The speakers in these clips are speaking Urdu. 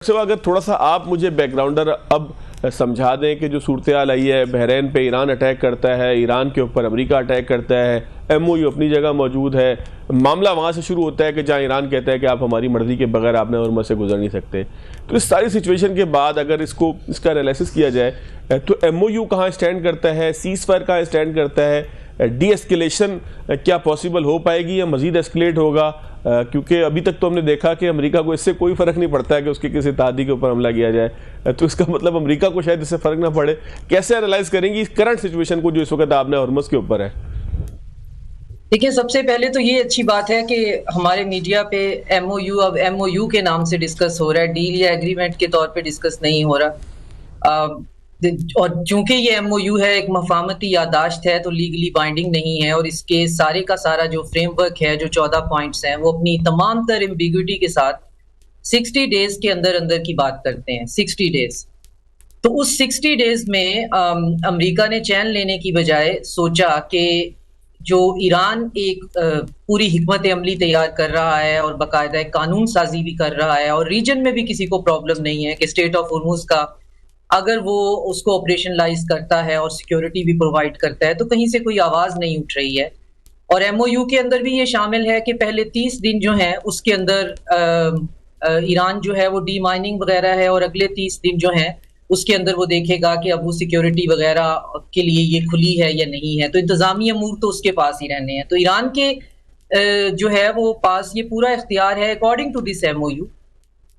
اگر تھوڑا سا آپ مجھے بیک گراؤنڈر اب سمجھا دیں کہ جو صورتحال آئی ہے، بحرین پہ ایران اٹیک کرتا ہے، ایران کے اوپر امریکہ اٹیک کرتا ہے، ایم او یو اپنی جگہ موجود ہے، معاملہ وہاں سے شروع ہوتا ہے کہ جہاں ایران کہتا ہے کہ آپ ہماری مرضی کے بغیر آپ نے ہرمز سے گزر نہیں سکتے. تو اس ساری سچویشن کے بعد اگر اس کا انالیسس کیا جائے تو ایم او یو کہاں اسٹینڈ کرتا ہے، سیز فائر کہاں اسٹینڈ کرتا ہے، ڈی ایسکیلیشن کیا پاسبل ہو پائے گی یا مزید ایسکلیٹ ہوگا؟ کیونکہ ابھی تک تو ہم نے دیکھا کہ امریکہ کو اس سے کوئی فرق نہیں پڑتا ہے کہ اس کے کسی اتحادی کے اوپر حملہ کیا جائے، تو اس کا مطلب امریکہ کو شاید اس سے فرق نہ پڑے. کیسے انالائز کریں گی اس کرنٹ سچویشن کو جو اس وقت آپ نے ہرمز کے اوپر ہے؟ دیکھیں، سب سے پہلے تو یہ اچھی بات ہے کہ ہمارے میڈیا پہ ایم او یو اب ایم او یو کے نام سے ڈسکس ہو رہا ہے، ڈیل یا ایگریمنٹ کے طور پہ ڈسکس نہیں ہو رہا. اور چونکہ یہ ایم او یو ہے، ایک مفاہمتی یادداشت ہے، تو لیگلی بائنڈنگ نہیں ہے، اور اس کے سارے کا سارا جو فریم ورک ہے، جو 14 پوائنٹس ہیں، وہ اپنی تمام تر ایمبیگوٹی کے ساتھ 60 ڈیز کے اندر اندر کی بات کرتے ہیں. 60 ڈیز. تو اس 60 ڈیز میں امریکہ نے چین لینے کی بجائے سوچا کہ جو ایران ایک پوری حکمت عملی تیار کر رہا ہے اور باقاعدہ ایک قانون سازی بھی کر رہا ہے، اور ریجن میں بھی کسی کو پرابلم نہیں ہے کہ اسٹیٹ آف ہرمز کا اگر وہ اس کو آپریشنلائز کرتا ہے اور سیکیورٹی بھی پرووائڈ کرتا ہے تو کہیں سے کوئی آواز نہیں اٹھ رہی ہے. اور ایم او یو کے اندر بھی یہ شامل ہے کہ پہلے 30 دن جو ہیں اس کے اندر ایران جو ہے وہ ڈی مائننگ وغیرہ ہے، اور اگلے 30 دن جو ہیں اس کے اندر وہ دیکھے گا کہ اب وہ سیکیورٹی وغیرہ کے لیے یہ کھلی ہے یا نہیں ہے. تو انتظامی امور تو اس کے پاس ہی رہنے ہیں. تو ایران کے جو ہے وہ پاس یہ پورا اختیار ہے according to this M O U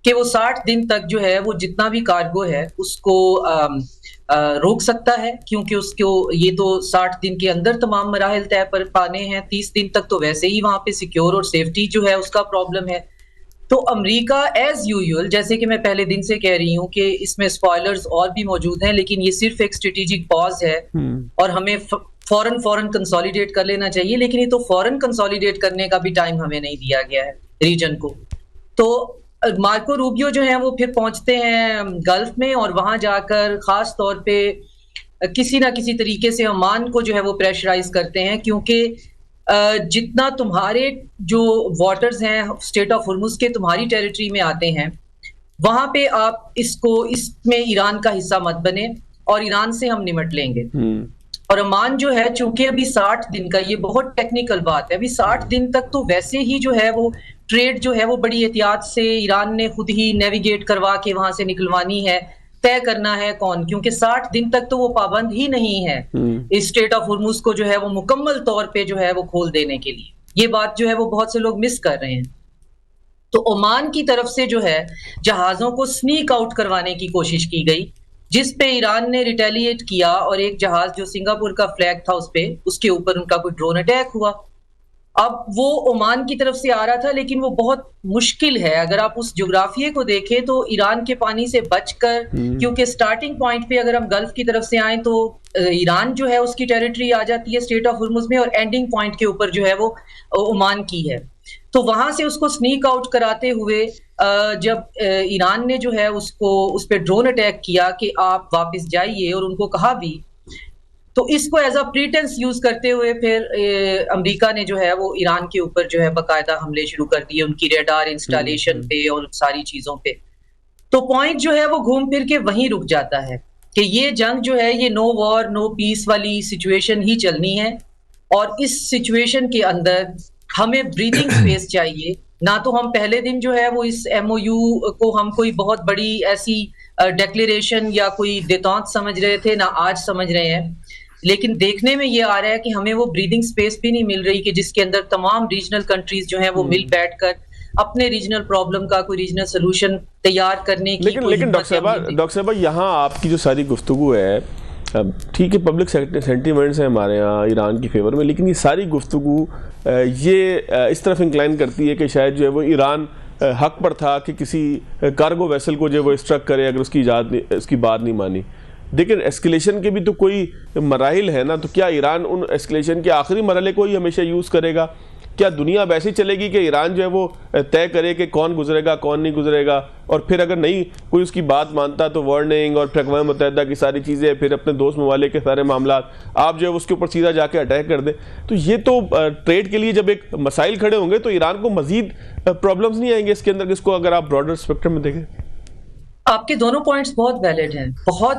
کہ وہ 60 دن تک جو ہے وہ جتنا بھی کارگو ہے اس کو روک سکتا ہے، کیونکہ اس کو یہ تو 60 دن کے اندر تمام مراحل طے پر پانے ہیں. 30 دن تک تو ویسے ہی وہاں پہ سیکیور اور سیفٹی جو ہے اس کا پرابلم ہے. تو امریکہ ایز یوزول، جیسے کہ میں پہلے دن سے کہہ رہی ہوں کہ اس میں اسپوائلرز اور بھی موجود ہیں، لیکن یہ صرف ایک اسٹریٹجک پاز ہے اور ہمیں فوراً کنسولیڈیٹ کر لینا چاہیے، لیکن یہ تو فوراً کنسولیڈیٹ کرنے کا بھی ٹائم ہمیں نہیں دیا گیا ہے ریجن کو. تو مارکو روبیو جو ہیں وہ پھر پہنچتے ہیں گلف میں، اور وہاں جا کر خاص طور پہ کسی نہ کسی طریقے سے عمان کو جو ہے وہ پریشرائز کرتے ہیں، کیونکہ جتنا تمہارے جو واٹرز ہیں اسٹیٹ آف ہرمز کے تمہاری ٹیریٹری میں آتے ہیں، وہاں پہ آپ اس میں ایران کا حصہ مت بنے اور ایران سے ہم نمٹ لیں گے. اور عمان جو ہے چونکہ ابھی 60 دن کا، یہ بہت ٹیکنیکل بات ہے، ابھی 60 دن تک تو ویسے ہی جو ہے وہ ٹریڈ جو ہے وہ بڑی احتیاط سے ایران نے خود ہی نیویگیٹ کروا کے وہاں سے نکلوانی ہے، طے کرنا ہے کون، کیونکہ 60 دن تک تو وہ پابند ہی نہیں ہے اس اسٹیٹ آف ہرمز کو جو ہے وہ مکمل طور پہ جو ہے وہ کھول دینے کے لیے. یہ بات جو ہے وہ بہت سے لوگ مس کر رہے ہیں. تو عمان کی طرف سے جو ہے جہازوں کو سنیک آؤٹ کروانے کی کوشش کی گئی، جس پہ ایران نے ریٹیلیٹ کیا، اور ایک جہاز جو سنگاپور کا فلیگ تھا اس کے اوپر ان کا کوئی ڈرون اٹیک ہوا. اب وہ عمان کی طرف سے آ رہا تھا، لیکن وہ بہت مشکل ہے. اگر آپ اس جغرافیے کو دیکھیں تو ایران کے پانی سے بچ کر، کیونکہ سٹارٹنگ پوائنٹ پہ اگر ہم گلف کی طرف سے آئیں تو ایران جو ہے اس کی ٹیریٹری آ جاتی ہے اسٹیٹ آف ہرمز میں، اور اینڈنگ پوائنٹ کے اوپر جو ہے وہ عمان کی ہے. تو وہاں سے اس کو سنیک آؤٹ کراتے ہوئے جب ایران نے جو ہے اس پہ ڈرون اٹیک کیا کہ آپ واپس جائیے، اور ان کو کہا بھی، تو اس کو ایز اے پریٹنس یوز کرتے ہوئے پھر امریکہ نے جو ہے وہ ایران کے اوپر جو ہے باقاعدہ حملے شروع کر دیے، ان کی ریڈار انسٹالیشن پہ اور ساری چیزوں پہ. تو پوائنٹ جو ہے وہ گھوم پھر کے وہیں رک جاتا ہے کہ یہ جنگ جو ہے یہ نو وار نو پیس والی سچویشن ہی چلنی ہے، اور اس سچویشن کے اندر ہمیں بریدنگ سپیس چاہیے. نہ تو ہم پہلے دن جو ہے وہ اس ایم او یو کو ہم کوئی بہت بڑی ایسی ڈیکلیریشن یا کوئی دیتانت سمجھ رہے تھے، نہ آج سمجھ رہے ہیں، لیکن دیکھنے میں یہ آ رہا ہے کہ ہمیں وہ بریدنگ سپیس بھی نہیں مل رہی کہ جس کے اندر تمام ریجنل کنٹریز جو ہیں وہ مل بیٹھ کر اپنے ریجنل پرابلم کا کوئی ریجنل سلوشن تیار کرنے کی. لیکن ڈاکٹر صاحبہ یہاں آپ کی جو ساری گفتگو ہے، ٹھیک ہے پبلک سینٹیمنٹس ہیں ہمارے ہاں ایران کی فیور میں، لیکن یہ ساری گفتگو یہ اس طرف انکلائن کرتی ہے کہ شاید جو ہے وہ ایران حق پر تھا کہ کسی کارگو ویسل کو جو ہے وہ اسٹرک کرے اگر اس کی بات نہیں مانی. لیکن ایسکیلیشن کے بھی تو کوئی مراحل ہے نا، تو کیا ایران ان ایسکیلیشن کے آخری مرحلے کو ہی ہمیشہ یوز کرے گا؟ کیا دنیا اب ایسی چلے گی کہ ایران جو ہے وہ طے کرے کہ کون گزرے گا کون نہیں گزرے گا، اور پھر اگر نہیں کوئی اس کی بات مانتا تو وارننگ اور پھر اقوام متحدہ کی ساری چیزیں، پھر اپنے دوست ممالک کے سارے معاملات آپ جو ہے اس کے اوپر سیدھا جا کے اٹیک کر دیں؟ تو یہ تو ٹریڈ کے لیے جب ایک مسائل کھڑے ہوں گے تو ایران کو مزید پرابلمز نہیں آئیں گے اس کے اندر، اس کو اگر آپ براڈر اسپیکٹرم میں دیکھیں؟ آپ کے دونوں پوائنٹس بہت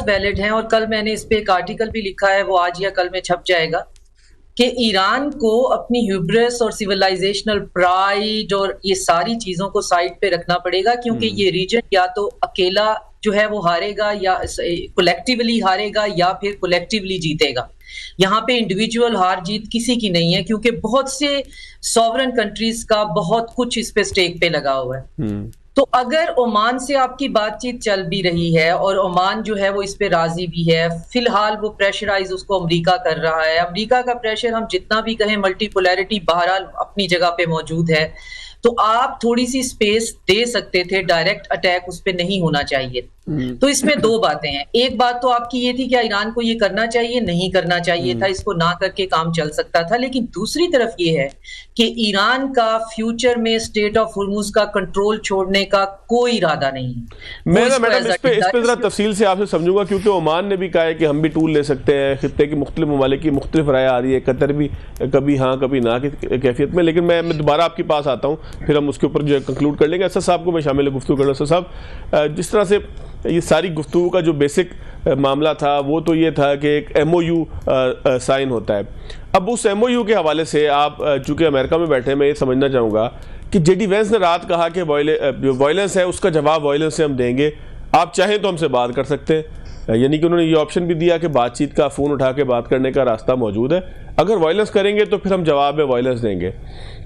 ویلڈ ہیں اور کل میں نے اس پہ ایک آرٹیکل بھی لکھا ہے, وہ آج یا کل میں چھپ جائے گا, کہ ایران کو اپنی ہیوبرس اور سیولائزیشنل پرائیڈ اور یہ ساری چیزوں کو سائڈ پہ رکھنا پڑے گا, کیونکہ یہ ریجن یا تو اکیلا جو ہے وہ ہارے گا, یا کولیکٹیولی ہارے گا, یا پھر کولیکٹیولی جیتے گا. یہاں پہ انڈیویجول ہار جیت کسی کی نہیں ہے, کیونکہ بہت سے سوورن کنٹریز کا بہت کچھ اس پہ سٹیک پہ لگا ہوا ہے. تو اگر عمان سے آپ کی بات چیت چل بھی رہی ہے اور عمان جو ہے وہ اس پہ راضی بھی ہے, فی الحال وہ پریشرائز اس کو امریکہ کر رہا ہے. امریکہ کا پریشر ہم جتنا بھی کہیں, ملٹی پولیرٹی بہرحال اپنی جگہ پہ موجود ہے, تو آپ تھوڑی سی سپیس دے سکتے تھے, ڈائریکٹ اٹیک اس پہ نہیں ہونا چاہیے. تو اس میں دو باتیں ہیں. ایک بات تو آپ کی یہ تھی کہ ایران کو یہ کرنا چاہیے, نہیں کرنا چاہیے تھا, اس کو نہ کر کے کام چل سکتا تھا. لیکن دوسری طرف یہ ہے کہ ایران کا فیوچر میں اسٹیٹ آف ہرمز کا کنٹرول چھوڑنے کا کوئی ارادہ نہیں ہے. میں میڈم اس پہ ذرا تفصیل سے آپ سے سمجھوں گا, کیونکہ عمان نے بھی کہا ہے کہ ہم بھی ٹول لے سکتے ہیں. خطے کے مختلف ممالک کی مختلف رائے آ رہی ہے, قطر بھی کبھی ہاں کبھی نہ کی کیفیت میں. لیکن میں دوبارہ آپ کے پاس آتا ہوں, پھر ہم اس کے اوپر جو ہے کنکلوڈ کر لیں گے. اسد صاحب کو میں شامل گفتگو کر رہا ہوں. اسد صاحب, جس طرح سے یہ ساری گفتگو کا جو بیسک معاملہ تھا وہ تو یہ تھا کہ ایک ایم او یو سائن ہوتا ہے. اب اس ایم او یو کے حوالے سے آپ چونکہ امریکہ میں بیٹھے, میں یہ سمجھنا چاہوں گا کہ جے ڈی وینس نے رات کہا کہ جو وائلنس ہے اس کا جواب وائلنس سے ہم دیں گے, آپ چاہیں تو ہم سے بات کر سکتے ہیں. یعنی کہ انہوں نے یہ آپشن بھی دیا کہ بات چیت کا, فون اٹھا کے بات کرنے کا راستہ موجود ہے. اگر وائلنس کریں گے تو پھر ہم جواب میں وائلنس دیں گے.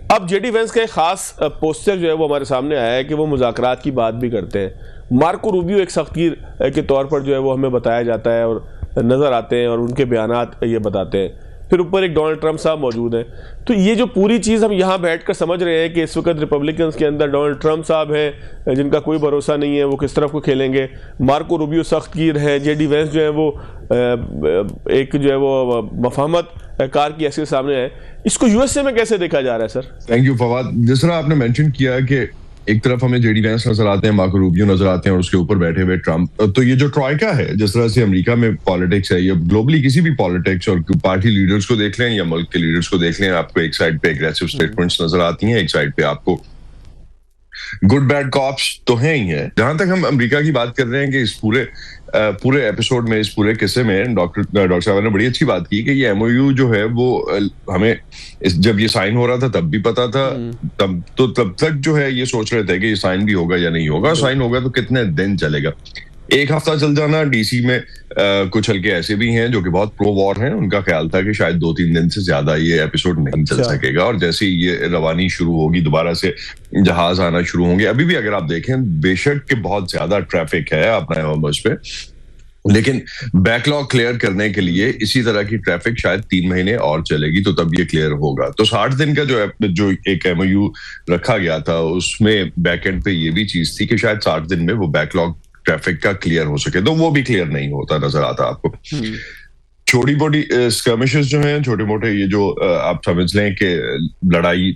اب جے ڈی وینس کا ایک خاص پوسچر جو ہے وہ ہمارے سامنے آیا ہے کہ وہ مذاکرات کی بات بھی کرتے ہیں. مارکو روبیو ایک سختگیر کے طور پر جو ہے وہ ہمیں بتایا جاتا ہے اور نظر آتے ہیں, اور ان کے بیانات یہ بتاتے ہیں. پھر اوپر ایک ڈونلڈ ٹرمپ صاحب موجود ہیں. تو یہ جو پوری چیز ہم یہاں بیٹھ کر سمجھ رہے ہیں کہ اس وقت ریپبلکنز کے اندر ڈونلڈ ٹرمپ صاحب ہیں جن کا کوئی بھروسہ نہیں ہے, وہ کس طرف کو کھیلیں گے. مارکو روبیو سخت گیر ہیں, جے ڈی وینس جو ہے وہ ایک جو ہے وہ مفاہمت کار کی حیثیت سامنے ہے. اس کو یو ایس اے میں کیسے دیکھا جا رہا ہے سر؟ Thank you Fawad. جس طرح آپ نے مینشن کیا کہ ایک طرف ہمیں جے ڈی وینس نظر آتے ہیں, مارکو روبیو نظر آتے ہیں, اور اس کے اوپر بیٹھے ہوئے ٹرمپ. تو یہ جو ٹرائیکا ہے, جس طرح سے امریکہ میں پالیٹکس ہے, یا گلوبلی کسی بھی پالیٹکس اور پارٹی لیڈرز کو دیکھ لیں یا ملک کے لیڈرز کو دیکھ لیں, آپ کو ایک سائڈ پہ اگریسو اسٹیٹمنٹس نظر آتی ہیں, ایک سائڈ پہ آپ کو گڈ بیڈ کاپس تو ہیں ہی ہیں. جہاں تک ہم امریکہ کی بات کر رہے ہیں کہ اس پورے ایپیسوڈ میں, اس پورے قصے میں ڈاکٹر صاحب نے بڑی اچھی بات کی کہ یہ ایم او یو جو ہے وہ ہمیں جب یہ سائن ہو رہا تھا تب بھی پتا تھا, تب تک جو ہے یہ سوچ رہے تھے کہ یہ سائن بھی ہوگا یا نہیں ہوگا. سائن ہوگا تو کتنے دن چلے گا, ایک ہفتہ چل جانا. ڈی سی میں کچھ ہلکے ایسے بھی ہیں جو کہ بہت پرو وار ہیں, ان کا خیال تھا کہ شاید 2-3 دن سے زیادہ یہ ایپیسوڈ نہیں چل سکے گا. اور جیسے یہ روانی شروع ہوگی, دوبارہ سے جہاز آنا شروع ہوں گے. ابھی بھی اگر آپ دیکھیں بے شک کہ بہت زیادہ ٹریفک ہے اپنا ہارمز پہ, لیکن بیک لاگ کلیئر کرنے کے لیے اسی طرح کی ٹریفک شاید 3 مہینے اور چلے گی, تو تب یہ کلیئر ہوگا. تو 60 دن کا جو ایک ایم او یو رکھا گیا تھا, اس میں بیک اینڈ پہ یہ بھی چیز تھی کہ شاید 60 دن میں وہ بیک لاگ ٹریفک کا کلیئر ہو سکے. تو وہ بھی کلیئر نہیں ہوتا نظر آتا آپ کو. چھوٹی موٹی اسکرمشز جو ہیں, چھوٹے موٹے یہ جو آپ سمجھ لیں کہ لڑائی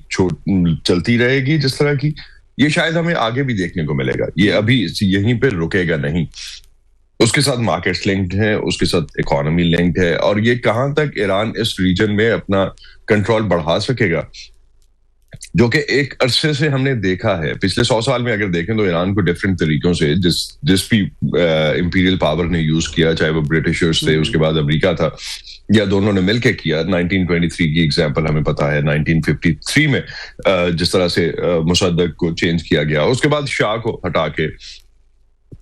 چلتی رہے گی جس طرح کی, یہ شاید ہمیں آگے بھی دیکھنے کو ملے گا. یہ ابھی یہیں پہ رکے گا نہیں. اس کے ساتھ مارکیٹس لنکڈ ہیں, اس کے ساتھ اکانومی لنکڈ ہے, اور یہ کہاں تک ایران اس ریجن میں اپنا کنٹرول بڑھا سکے گا, جو کہ ایک عرصے سے ہم نے دیکھا ہے. پچھلے 100 سال میں اگر دیکھیں تو ایران کو ڈفرینٹ طریقوں سے جس بھی امپیریل پاور نے یوز کیا, چاہے وہ برٹشرز تھے, اس کے بعد امریکہ تھا, یا دونوں نے مل کے کیا. 1923 کی ایگزامپل ہمیں پتا ہے, 1953 میں جس طرح سے مصدق کو چینج کیا گیا. اس کے بعد شاہ کو ہٹا کے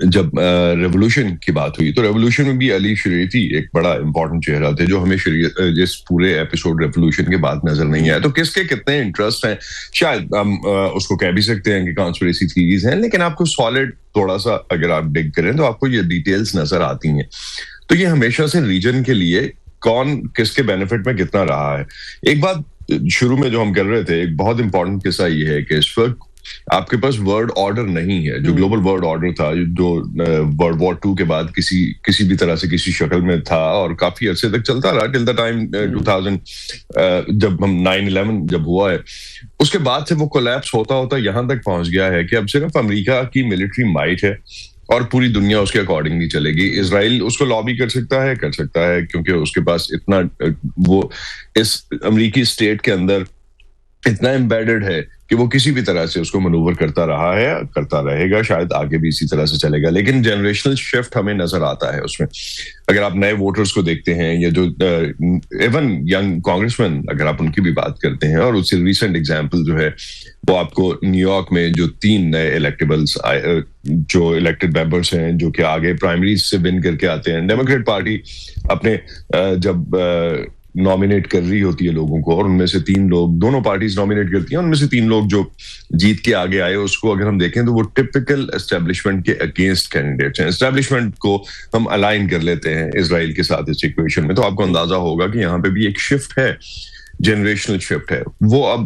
جب ریولوشن کی بات ہوئی, تو ریولوشن میں بھی علی شریعتی ایک بڑا امپورٹنٹ چہرہ تھے, جو ہمیں جس پورے ایپیسوڈ ریولوشن کے بعد نظر نہیں آیا. تو کس کے کتنے انٹرسٹ ہیں, شاید ہم اس کو کہہ بھی سکتے ہیں کہ کانسپریسی تھیریز ہیں, لیکن آپ کو سالڈ تھوڑا سا اگر آپ ڈگ کریں تو آپ کو یہ ڈیٹیلز نظر آتی ہیں. تو یہ ہمیشہ سے ریجن کے لیے کون کس کے بینیفٹ میں کتنا رہا ہے. ایک بات شروع میں جو ہم کر رہے تھے, ایک بہت امپورٹنٹ قصہ یہ ہے کہ اس وقت آپ کے پاس ورلڈ آرڈر نہیں ہے. جو گلوبل ورلڈ آرڈر تھا, جو ورلڈ وار 2 کے بعد کسی بھی طرح سے کسی شکل میں تھا, اور کافی عرصے تک چلتا رہا ٹل دا ٹائم 2000 جب ہم 9/11 جب ہوا ہے, اس کے بعد سے وہ کولیپس ہوتا ہوتا یہاں تک پہنچ گیا ہے کہ اب صرف امریکہ کی ملٹری مائٹ ہے اور پوری دنیا اس کے اکارڈنگلی چلے گی. اسرائیل اس کو لابی کر سکتا ہے کیونکہ اس کے پاس اتنا وہ اس امریکی اسٹیٹ کے اندر اتنا امبیڈڈ ہے کہ وہ کسی بھی طرح سے اس کو منوور کرتا رہا ہے, کرتا رہے گا, شاید آگے بھی اسی طرح سے چلے گا. لیکن جنریشنل شفٹ ہمیں نظر آتا ہے اس میں. اگر آپ نئے ووٹرز کو دیکھتے ہیں, یا جو ایون ینگ کانگریس مین اگر آپ ان کی بھی بات کرتے ہیں, اور اس سے ریسنٹ ایگزامپل جو ہے وہ آپ کو نیو یارک میں جو 3 نئے الیکٹیبلز جو الیکٹڈ ممبرس ہیں جو کہ آگے پرائمریز سے ون کر کے آتے ہیں. ڈیموکریٹ پارٹی اپنے جب نامینیٹ کر رہی ہوتی ہے لوگوں کو, اور ان میں سے 3 لوگ, دونوں پارٹیز نامینیٹ کرتی ہیں, ان میں سے 3 لوگ جو جیت کے آگے آئے, اس کو اگر ہم دیکھیں تو وہ ٹپیکل اسٹیبلشمنٹ کے اگینسٹ کینڈیڈیٹس ہیں. اسٹیبلشمنٹ کو ہم الائن کر لیتے ہیں اسرائیل کے ساتھ اس ایکویشن میں, تو آپ کو اندازہ ہوگا کہ یہاں پہ بھی ایک شفٹ ہے, جنریشنل شفٹ ہے, وہ اب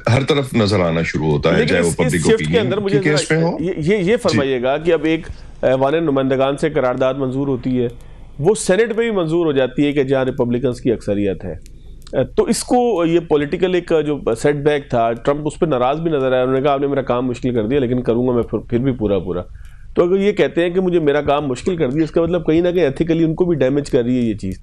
ہر طرف نظر آنا شروع ہوتا ہے, چاہے وہ پبلک اوپینین کے کیس میں ہو. یہ فرمائیے گا کہ اب ایک ایوان نمائندگان سے قرارداد منظور ہوتی ہے, وہ سینٹ میں بھی منظور ہو جاتی ہے کہ جہاں ریپبلکنز کی اکثریت ہے, تو اس کو یہ پولیٹیکل ایک جو سیٹ بیک تھا, ٹرمپ اس پہ ناراض بھی نظر آیا. انہوں نے کہا آپ نے میرا کام مشکل کر دیا, لیکن کروں گا میں پھر بھی پورا. تو اگر یہ کہتے ہیں کہ مجھے میرا کام مشکل کر دیا, اس کا مطلب کہیں نہ کہیں ایتھیکلی ان کو بھی ڈیمیج کر رہی ہے یہ چیز.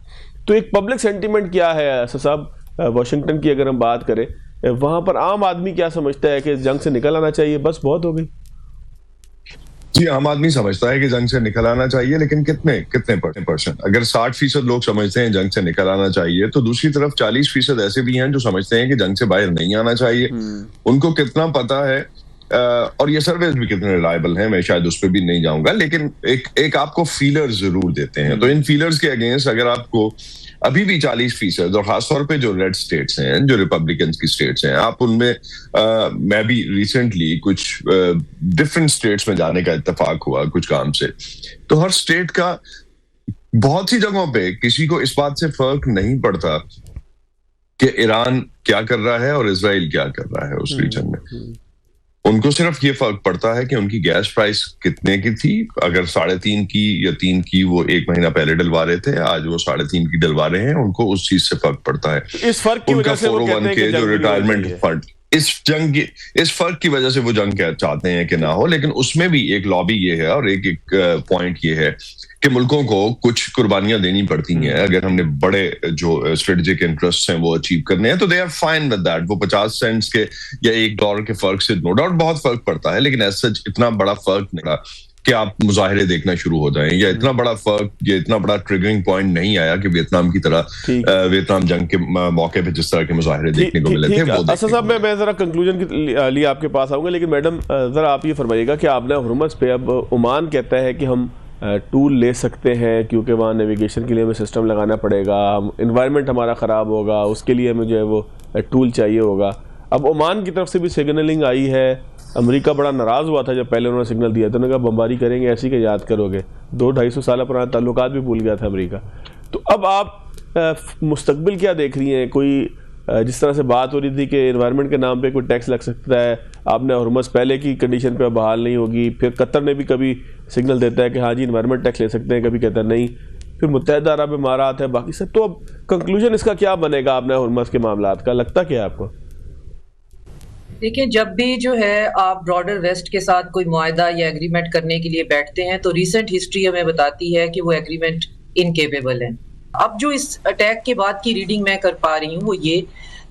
تو ایک پبلک سینٹیمنٹ کیا ہے اسد صاحب, واشنگٹن کی اگر ہم بات کریں, وہاں پر عام آدمی کیا سمجھتا ہے کہ جنگ سے نکل آنا چاہیے, بس بہت ہو گئی؟ جی, عام آدمی سمجھتا ہے کہ جنگ سے نکل آنا چاہیے, لیکن کتنے پرسنٹ؟ اگر 60% لوگ سمجھتے ہیں جنگ سے نکل آنا چاہیے, تو دوسری طرف 40% ایسے بھی ہیں جو سمجھتے ہیں کہ جنگ سے باہر نہیں آنا چاہیے. ان کو کتنا پتا ہے, اور یہ سرویز بھی کتنے ریلائبل ہیں, میں شاید اس پہ بھی نہیں جاؤں گا, لیکن ایک آپ کو فیلر ضرور دیتے ہیں. تو ان فیلرز کے اگینسٹ اگر آپ کو ابھی بھی 40%, اور خاص طور پہ جو ریڈ سٹیٹس ہیں, جو ریپبلکنز کی سٹیٹس ہیں, آپ ان میں, میں بھی ریسنٹلی کچھ ڈفرینٹ سٹیٹس میں جانے کا اتفاق ہوا کچھ کام سے, تو ہر سٹیٹ کا بہت سی جگہوں پہ کسی کو اس بات سے فرق نہیں پڑتا کہ ایران کیا کر رہا ہے اور اسرائیل کیا کر رہا ہے اس ریجن میں. ان کو صرف یہ فرق پڑتا ہے کہ ان کی گیس پرائس کتنے کی تھی. اگر 3.5 کی یا 3 کی وہ 1 مہینہ پہلے ڈلوا رہے تھے, آج وہ 3.5 کی ڈلوا رہے ہیں. ان کو اس چیز سے فرق پڑتا ہے. اس فرق کی وجہ سے وہ کہتے ہیں کہ جو ریٹائرمنٹ فنڈ, اس فرق کی وجہ سے وہ جنگ چاہتے ہیں کہ نہ ہو. لیکن اس میں بھی ایک لابی یہ ہے, اور ایک پوائنٹ یہ ہے کہ ملکوں کو کچھ قربانیاں دینی پڑتی ہیں اگر ہم نے بڑے جو اسٹریٹجک انٹرسٹ ہیں وہ اچیو کرنے ہیں. تو they are fine with that. وہ 50 سینٹس کے یا $1 کے فرق سے نو ڈاؤٹ بہت فرق پڑتا ہے, لیکن ایز سچ اتنا بڑا فرق نہیں کہ آپ مظاہرے دیکھنا شروع ہو جائیں, یا اتنا بڑا فرق, یا اتنا بڑا ٹریگرنگ پوائنٹ نہیں آیا کہ ویتنام کی طرح, ویتنام جنگ کے موقع پہ جس طرح کے مظاہرے دیکھنے کو ملے تھے. اسد صاحب, میں ذرا کنکلوژن کے لیے آپ کے پاس آؤں گا, لیکن میڈم ذرا آپ یہ فرمائیے گا کہ آپ نے ہرمز پہ, اب عمان کہتا ہے کہ ہم ٹول لے سکتے ہیں کیونکہ وہاں نیویگیشن کے لیے ہمیں سسٹم لگانا پڑے گا, انوائرمنٹ ہمارا خراب ہوگا, اس کے لیے ہمیں جو ہے وہ ٹول چاہیے ہوگا. اب عمان کی طرف سے بھی سگنلنگ آئی ہے. امریکہ بڑا ناراض ہوا تھا جب پہلے انہوں نے سگنل دیا تھا, انہوں نے کہا بمباری کریں گے ایسی کہ یاد کرو گے. 200-250 سالہ پرانا تعلقات بھی بھول گیا تھا امریکہ. تو اب آپ مستقبل کیا دیکھ رہی ہیں؟ کوئی جس طرح سے بات ہو رہی تھی کہ انوائرمنٹ کے نام پہ کوئی ٹیکس لگ سکتا ہے, آپ نے ہرمز پہلے کی کنڈیشن پہ بحال نہیں ہوگی, پھر قطر نے بھی کبھی سگنل دیتا ہے کہ ہاں جی انوائرمنٹ ٹیکس لے سکتے ہیں, کبھی کہتا ہے نہیں, پھر متحدہ عرب امارات ہے, باقی سب. تو اب کنکلوژن اس کا کیا بنے گا آپ نے ہرمز کے معاملات کا, لگتا کیا ہے آپ کو؟ دیکھیں, جب بھی جو ہے آپ براڈر ویسٹ کے ساتھ کوئی معاہدہ یا ایگریمنٹ کرنے کے لیے بیٹھتے ہیں, تو ریسنٹ ہسٹری ہمیں بتاتی ہے کہ وہ ایگریمنٹ انکیپیبل ہے. اب جو اس اٹیک کے بعد کی ریڈنگ میں کر پا رہی ہوں وہ یہ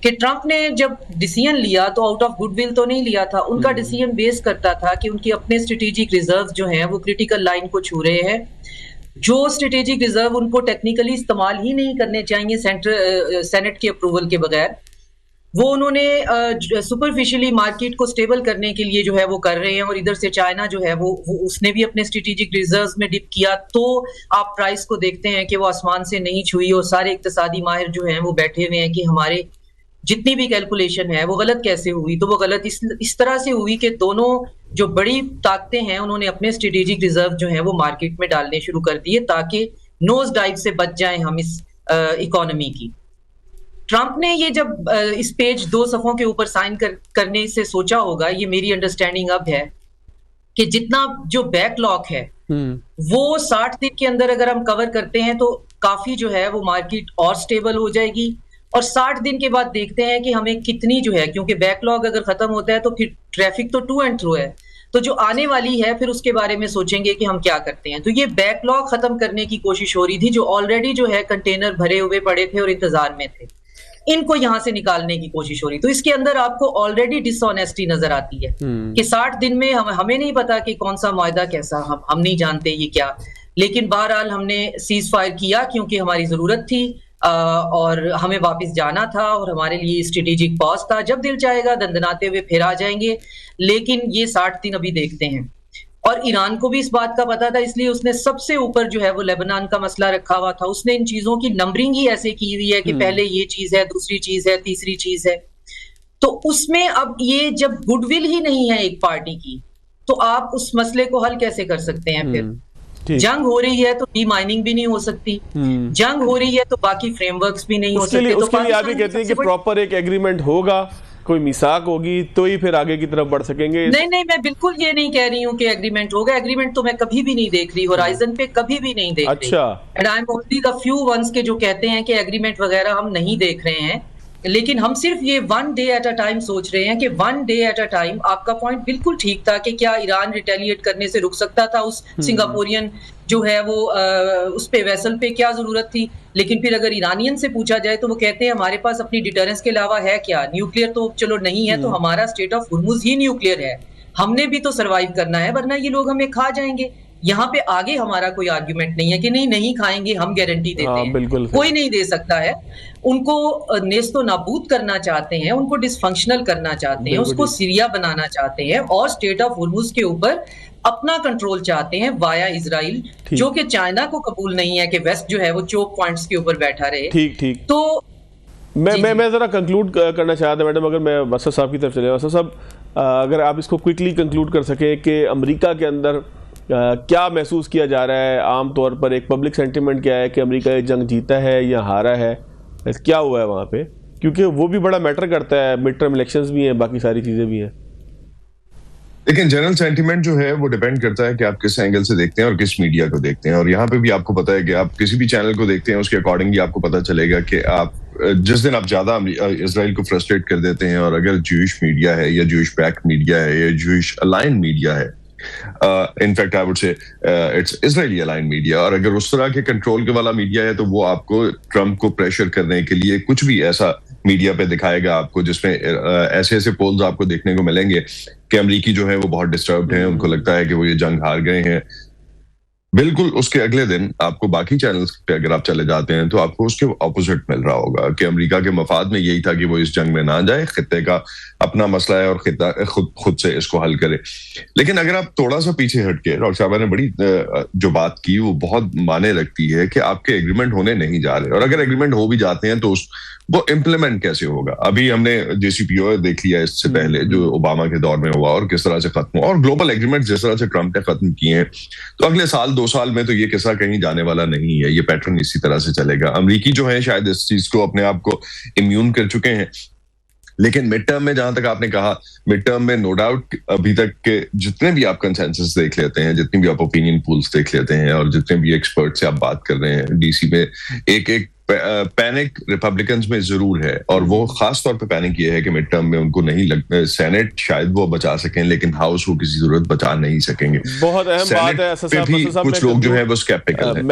کہ ٹرمپ نے جب ڈیسیژن لیا تو آؤٹ آف گڈ ول تو نہیں لیا تھا. ان کا ڈیسیژن بیس کرتا تھا کہ ان کی اپنے اسٹریٹجک ریزرو جو ہیں وہ کریٹیکل لائن کو چھو رہے ہیں, جو اسٹریٹجک ریزرو ان کو ٹیکنیکلی استعمال ہی نہیں کرنے چاہیے سینٹ کے اپروول کے بغیر, وہ انہوں نے سپرفیشلی مارکیٹ کو سٹیبل کرنے کے لیے جو ہے وہ کر رہے ہیں. اور ادھر سے چائنا جو ہے وہ اس نے بھی اپنے اسٹریٹجک ریزروز میں ڈپ کیا, تو آپ پرائس کو دیکھتے ہیں کہ وہ آسمان سے نہیں چھوئی, اور سارے اقتصادی ماہر جو ہیں وہ بیٹھے ہوئے ہیں کہ ہمارے جتنی بھی کیلکولیشن ہے وہ غلط کیسے ہوئی. تو وہ غلط اس طرح سے ہوئی کہ دونوں جو بڑی طاقتیں ہیں انہوں نے اپنے اسٹریٹجک ریزرو جو ہیں وہ مارکیٹ میں ڈالنے شروع کر دیے تاکہ نوز ڈائیو سے بچ جائیں ہم اس اکانومی کی. ٹرمپ نے یہ جب اس پیج 2 صفحوں کے اوپر سائن کرنے سے سوچا ہوگا, یہ میری انڈرسٹینڈنگ اب ہے, کہ جتنا جو بیک لاک ہے وہ 60 دن کے اندر اگر ہم کور کرتے ہیں تو کافی جو ہے وہ مارکیٹ اور سٹیبل ہو جائے گی. اور 60 دن کے بعد دیکھتے ہیں کہ ہمیں کتنی جو ہے, کیونکہ بیک لاگ اگر ختم ہوتا ہے تو پھر ٹریفک تو ٹو اینڈ تھرو ہے, تو جو آنے والی ہے پھر اس کے بارے میں سوچیں گے کہ ہم کیا کرتے ہیں. تو یہ بیک لاگ ختم کرنے کی کوشش ہو رہی تھی جو آلریڈی جو ہے کنٹینر بھرے ہوئے پڑے تھے اور انتظار میں تھے. ان کو یہاں سے نکالنے کی کوشش ہو رہی. تو اس کے اندر آپ کو آلریڈی ڈس آنیسٹی نظر آتی ہے کہ 60 دن میں ہمیں نہیں پتا کہ کون سا معاہدہ کیسا, ہم نہیں جانتے یہ کیا, لیکن بہرحال ہم نے سیز فائر کیا کیونکہ ہماری ضرورت تھی اور ہمیں واپس جانا تھا اور ہمارے لیے اسٹریٹجک پاز تھا. جب دل چاہے گا دندناتے ہوئے پھر آ جائیں گے, لیکن یہ 60 دن ابھی دیکھتے ہیں. اور ایران کو بھی اس بات کا پتا تھا, اس لیے اس نے سب سے اوپر جو ہے وہ لیبنان کا مسئلہ رکھا ہوا تھا. اس نے ان چیزوں کی نمبرنگ ہی ایسے کی ہوئی ہے کہ پہلے یہ چیز ہے, دوسری چیز ہے, تیسری چیز ہے. تو اس میں اب یہ جب گڈ ول ہی نہیں ہے ایک پارٹی کی, تو آپ اس مسئلے کو حل کیسے کر سکتے ہیں؟ پھر جنگ ہو رہی ہے تو ڈی مائننگ بھی نہیں ہو سکتی, جنگ ہو رہی ہے تو باقی فریم ورکس بھی نہیں ہو سکتے. اس کے لیے آپ یہ کہتے ہیں کہ پراپر ایک ایگریمنٹ ہوگا, کوئی میثاق ہوگی تو ہی پھر آگے کی طرف بڑھ سکیں گے. نہیں, میں بالکل یہ نہیں کہہ رہی ہوں کہ ایگریمنٹ ہوگا. ایگریمنٹ تو میں کبھی بھی نہیں دیکھ رہی, ہورائزن پہ کبھی بھی نہیں دیکھ رہی. اچھا, and I am only the few ones کے جو کہتے ہیں کہ ایگریمنٹ وغیرہ ہم نہیں دیکھ رہے ہیں, لیکن ہم صرف یہ one day at a time سوچ رہے ہیں کہ one day at a time. آپ کا پوائنٹ بالکل ٹھیک تھا کہ کیا ایران ریٹیلیٹ کرنے سے رک سکتا تھا, اس سنگاپورین جو ہے وہ اس پہ ویسل پہ کیا ضرورت تھی. لیکن پھر اگر ایرانین سے پوچھا جائے تو وہ کہتے ہیں ہمارے پاس اپنی ڈیٹرنس کے علاوہ ہے کیا, نیوکلیئر تو چلو نہیں ہے, تو ہمارا state of Hormuz he nuclear ہے, ہم نے بھی تو سروائیو کرنا ہے ورنہ یہ لوگ ہمیں کھا جائیں گے. یہاں پہ آگے ہمارا کوئی آرگیومنٹ نہیں ہے کہ نہیں کھائیں گے, ہم گارنٹی دیتے ہیں, کوئی نہیں دے سکتا ہے. ان کو نیست و نابود کرنا چاہتے ہیں, ان کو ڈس فنکشنل کرنا چاہتے ہیں, اس کو سیریا بنانا چاہتے ہیں, اور اسٹیٹ آف ہرمز کے اوپر اپنا کنٹرول چاہتے ہیں وایا اسرائیل, جو کہ چائنا کو قبول نہیں ہے کہ ویسٹ جو ہے وہ چوک پوائنٹس کے اوپر بیٹھا رہے. ٹھیک. تو میں ذرا کنکلوڈ کرنا چاہتا میڈم, اگر میں اسد صاحب کی طرف چلے. اسد صاحب, اگر آپ اس کو کوئکلی کنکلوڈ کر سکیں کہ امریکہ کے اندر کیا محسوس کیا جا رہا ہے عام طور پر, ایک پبلک سینٹیمنٹ کیا ہے کہ امریکہ یہ جنگ جیتا ہے یا ہارا ہے, کیا ہوا ہے وہاں پہ, کیونکہ وہ بھی بڑا میٹر کرتا ہے, مڈ ٹرم الیکشنز بھی ہیں, باقی ساری چیزیں بھی ہیں. لیکن جنرل سینٹیمنٹ جو ہے وہ ڈیپینڈ کرتا ہے کہ آپ کس اینگل سے دیکھتے ہیں اور کس میڈیا کو دیکھتے ہیں. اور یہاں پہ بھی آپ کو پتا ہے کہ آپ کسی بھی چینل کو دیکھتے ہیں اس کے اکارڈنگلی آپ کو پتا چلے گا کہ آپ جس دن آپ زیادہ اسرائیل کو فرسٹریٹ کر دیتے ہیں, اور اگر جوئش میڈیا ہے یا جوئش بیک میڈیا ہے یا جوئش الائن میڈیا ہے, in fact I would say it's Israeli aligned media, اور اگر اس طرح کے کنٹرول کے والا میڈیا ہے تو وہ آپ کو ٹرمپ کو پریشر کرنے کے لیے کچھ بھی ایسا میڈیا پہ دکھائے گا آپ کو جس میں ایسے پولز آپ کو دیکھنے کو ملیں گے کہ امریکی جو ہے وہ بہت ڈسٹربڈ ہیں, ان کو لگتا ہے کہ وہ یہ جنگ ہار گئے ہیں. بالکل اس کے اگلے دن آپ کو باقی چینلز پہ اگر آپ چلے جاتے ہیں تو آپ کو اس کے اپوزٹ مل رہا ہوگا کہ امریکہ کے مفاد میں یہی تھا کہ وہ اس جنگ میں نہ جائے, خطے کا اپنا مسئلہ ہے اور خطہ خود سے اس کو حل کرے. لیکن اگر آپ تھوڑا سا پیچھے ہٹ کے, ڈاکٹر صاحبہ نے بڑی جو بات کی وہ بہت معنی رکھتی ہے کہ آپ کے ایگریمنٹ ہونے نہیں جا رہے, اور اگر ایگریمنٹ ہو بھی جاتے ہیں تو وہ امپلیمنٹ کیسے ہوگا. ابھی ہم نے جے سی پی او دیکھ لیا اس سے پہلے جو اوباما کے دور میں ہوا, اور کس طرح سے ختم ہوا, اور گلوبل ایگریمنٹ جس طرح سے ٹرمپ نے ختم کیے ہیں, تو اگلے سال 2 سال میں تو یہ قصہ کہیں جانے والا نہیں ہے, یہ پیٹرن اسی طرح سے چلے گا. امریکی جو ہیں شاید اس چیز کو اپنے آپ کو امیون کر چکے ہیں, لیکن مڈ ٹرم میں جہاں تک آپ نے کہا, مڈ ٹرم میں نو ڈاؤٹ ابھی تک کے جتنے بھی آپ کنسنسس دیکھ لیتے ہیں, جتنی بھی آپ اوپینین پولز دیکھ لیتے ہیں, اور جتنے بھی ایکسپرٹ سے آپ بات کر رہے ہیں ڈی سی میں, ایک پینک ریپبلکنز میں ضرور ہے, اور وہ خاص طور پہ پینک یہ ہے کہ مڈ ٹرم میں ان کو نہیں لگتا سینٹ شاید وہ بچا سکیں, لیکن ہاؤس وہ کسی ضرورت بچا نہیں سکیں گے. بہت اہم بات ہے. کچھ لوگ جو ہے وہ اسکیپٹیکل ہیں.